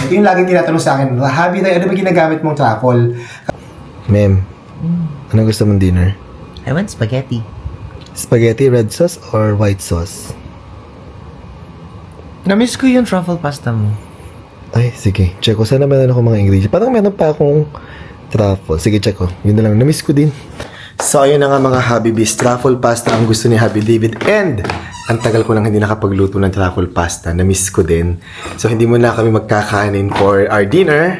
Ito yung laging tinatanong sa akin, Habi, tayo, ano ba ginagamit mong truffle? Ma'am, ano gusto mong dinner? I want spaghetti. Spaghetti, red sauce, or white sauce? Namiss ko yung truffle pasta mo. Ay, sige. Check ko. Sana meron ako mga ingredients. Parang meron pa akong truffle. Sige, check ko. Yun na lang. Namiss ko din. So, ayun na nga mga Habibis. Truffle pasta ang gusto ni Habi David. And, ang tagal ko lang hindi nakapagluto ng truffle pasta. Namiss ko din. So, hindi mo na kami magkakanin for our dinner.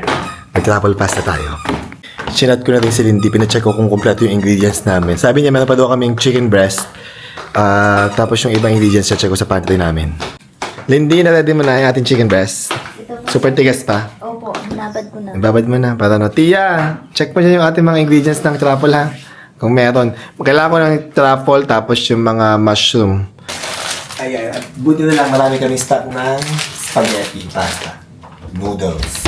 Mag-truffle pasta tayo. Sinat ko na din si Lindy. Pinacheck ko kung kompleto yung ingredients namin. Sabi niya, meron pa daw kaming chicken breast. Tapos yung ibang ingredients, check ko sa pantry namin. Lindy, na-ready mo na yung ating chicken breast? Super tigas pa. Opo, nabad ko na. Babad mo na. Para no. Tia, check mo dyan yung ating mga ingredients ng truffle ha. Kung meron. Kailangan ko ng truffle tapos yung mga mushroom. Ayan. At buti na lang marami kami stock ng spaghetti pasta. Noodles.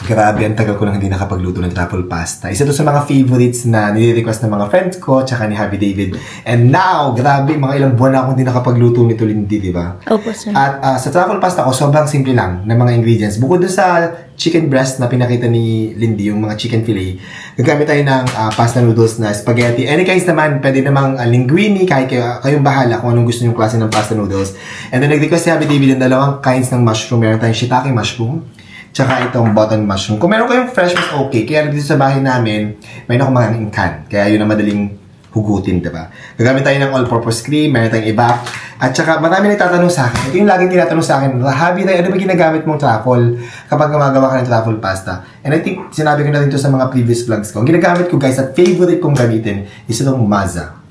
Grabe, ang tagal ko nang hindi nakapagluto ng truffle pasta. Isa to sa mga favorites na nire-request ng mga friends ko, tsaka ni Habi David. And now, grabe, mga ilang buwan na akong hindi nakapagluto nito, Lindy, di ba? Opo, sir. At sa truffle pasta ko, sobrang simple lang ng mga ingredients. Bukod doon sa chicken breast na pinakita ni Lindy, yung mga chicken fillet, gagamit tayo ng pasta noodles na spaghetti. Any kinds naman, pwede namang linguine, kahit kayong bahala kung anong gusto yung klase ng pasta noodles. And then nag-request si Habi David ng dalawang kinds ng mushroom. Meron tayong shiitake mushroom, tsaka itong button mushroom. Kung meron kayong fresh, mas okay. Kaya dito sa bahay namin, may akong mga can. Kaya yun ang madaling hugutin, diba? Gagamit tayo ng all-purpose cream, meron tayong iba. At tsaka, marami nagtatanong sa akin. Ito yung laging tinatanong sa akin, Habi, tayo, ano ba ginagamit mong truffle kapag gumagawa ka ng truffle pasta? And I think, sinabi ko na rin ito sa mga previous vlogs ko. Ang ginagamit ko, guys, at favorite kong gamitin, is itong Maza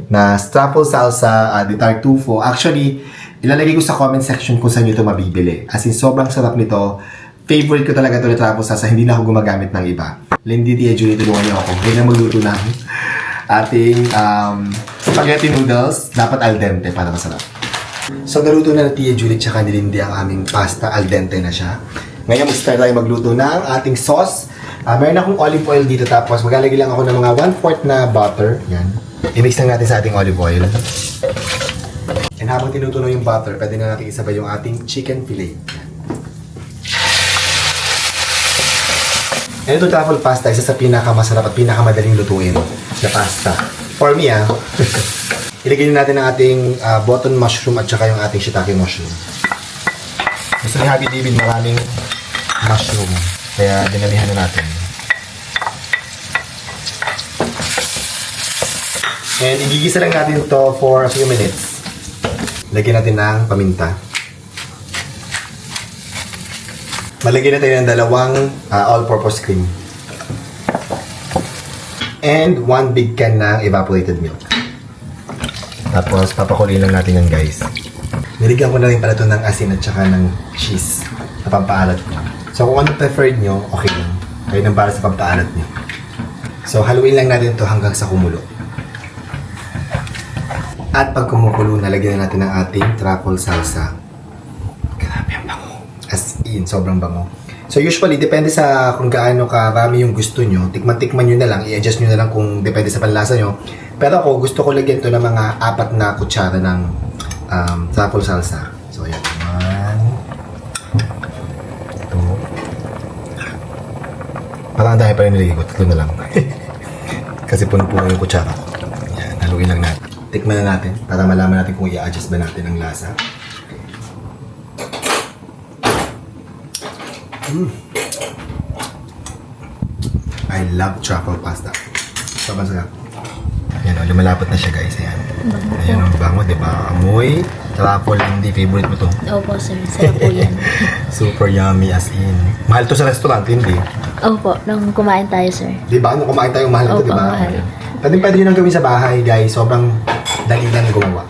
na truffle salsa de Tartufo. Actually, ilalagay ko sa comment section kung saan nyo ito mabibili. As in, sobrang sarap nito. Favorite ko talaga ito na truffle salsa, hindi na ako gumagamit ng iba. Lindy, Tia Julie, tulungan niyo ako. Hindi na magluto ng ating spaghetti noodles. Dapat al dente para masarap. So, naluto na Tia Julie tsaka ni Lindy ang aming pasta. Al dente na siya. Ngayon, mag-start tayo magluto ng ating sauce. Meron akong olive oil dito, tapos maglalagay lang ako ng mga 1/4 na butter. Yan. I-mix lang natin sa ating olive oil. And habang tinutunaw yung butter, pwede na natin isabay yung ating chicken fillet. And ito truffle pasta, isa sa pinakamasarap at pinakamadaling lutuin na pasta. For me, ilagay natin ang ating button mushroom at saka yung ating shiitake mushroom. Gusto ni Habi David maraming mushroom, kaya dinamihan na natin. And igigisa lang natin ito for a few minutes. Lagyan natin ng paminta. Malagyan natin ng dalawang all-purpose cream. And 1 big can ng evaporated milk. Tapos, papakuloyin lang natin yan, guys. Nilagyan ko na rin pala ito ng asin at saka ng cheese na pampaalat ko. So, kung ano preferred nyo, okay lang. Kayo nang para sa pampaalat nyo. So, haluin lang natin ito hanggang sa kumulo. At pag kumukulo, nalagyan na natin ng ating truffle salsa. Grabe ang bango. As in, sobrang bango. So usually, depende sa kung gaano karami yung gusto nyo. Tikman-tikman nyo na lang. I-adjust nyo na lang kung depende sa panlasa nyo. Pero ako, gusto ko lagyan ito ng mga 4 na kutsara ng truffle salsa. So ayan. 1, 2. Parang dahil pa rin nilagay ko. 3 na lang. Kasi puno-puno yung kutsara ko. Ayan, haluin lang natin. Tikman na natin para malaman natin kung i-adjust ba natin ang lasa. I love truffle pasta. Sobrang sarap. Ayan o, lumalapot na siya, guys. Ayan. Ayan ang bango, diba? Amoy. Truffle, hindi favorite mo to. Opo, sir. Sarap po yan. Super yummy as in. Mahal to sa restaurant, hindi? Opo, nung kumain tayo, sir. Diba? Nung kumain tayo, mahal na to, Opo, diba? mahal. Pwede nyo nang gawin sa bahay, guys. Sobrang dali lang gumawa.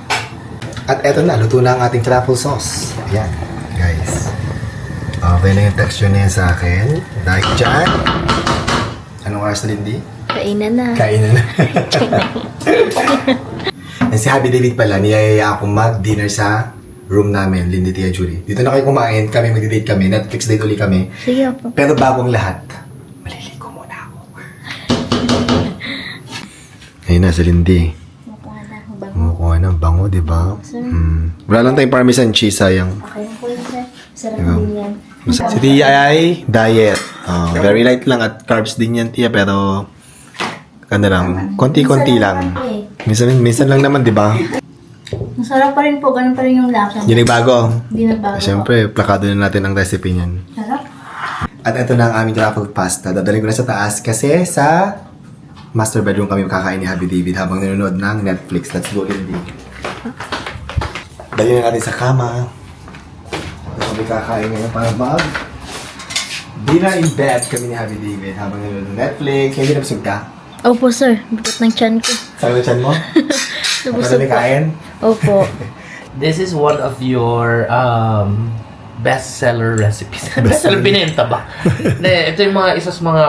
At eto na, luto na ang ating truffle sauce. Ayan, guys. Okay na yung texture na yan sa akin. Dahil dyan. Anong oras na, Lindy? Kainan na. Kainan na. And si Habi David pala, niyayaya ako mag-dinner sa room namin, Lindy, Tia Julie. Dito na kayo kumain, kami mag-date kami, Netflix date ulit kami. Sige po. Pero bagong lahat, maliligo muna ako. Ayun na, si Lindy. Mukha na. Bango. Mukha na, bango, di ba? Sir. Wala lang tayong parmesan cheese, sayang. Okay po yun, sir. Sarap Diba? din yan. Si Tia ay diet. Very light lang at carbs din yan, Tia, pero ano lang, konti-konti lang. Minsan lang naman, di ba? Masarap pa rin po, ganun pa rin yung lasa. Yun yung bago. Hindi na bago. Siyempre, plakado na natin ang recipe niyan. Sarap. At ito na ang aming truffle pasta. Dadalhin ko na sa taas kasi sa master bedroom kami kakain ni Happy David habang nanonood ng Netflix. Let's go, Lindy. Dalhin na natin sa kama. Ito kami kakain ngayon para dinner in bed kami ni Happy David habang nanonood ng Netflix. Hindi na busog ka? Opo, sir. Bukot ng tiyan ko. Saan na chan mo? Nabusog Ano po. kain? Opo. This is one of your bestseller recipes. Bestseller binenta ba? Hindi, ito yung isa sa mga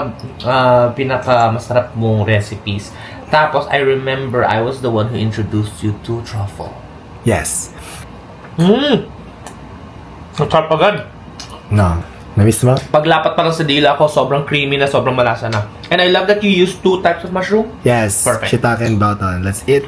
pinaka-masarap mong recipes. Tapos, I remember I was the one who introduced you to truffle. Yes. Ang sarap agad. No. Namiss mo? Paglapat pa lang sa dila ko, sobrang creamy na, sobrang malasa na. And I love that you use 2 types of mushroom. Yes. Perfect. Shiitake and bawton. Let's eat.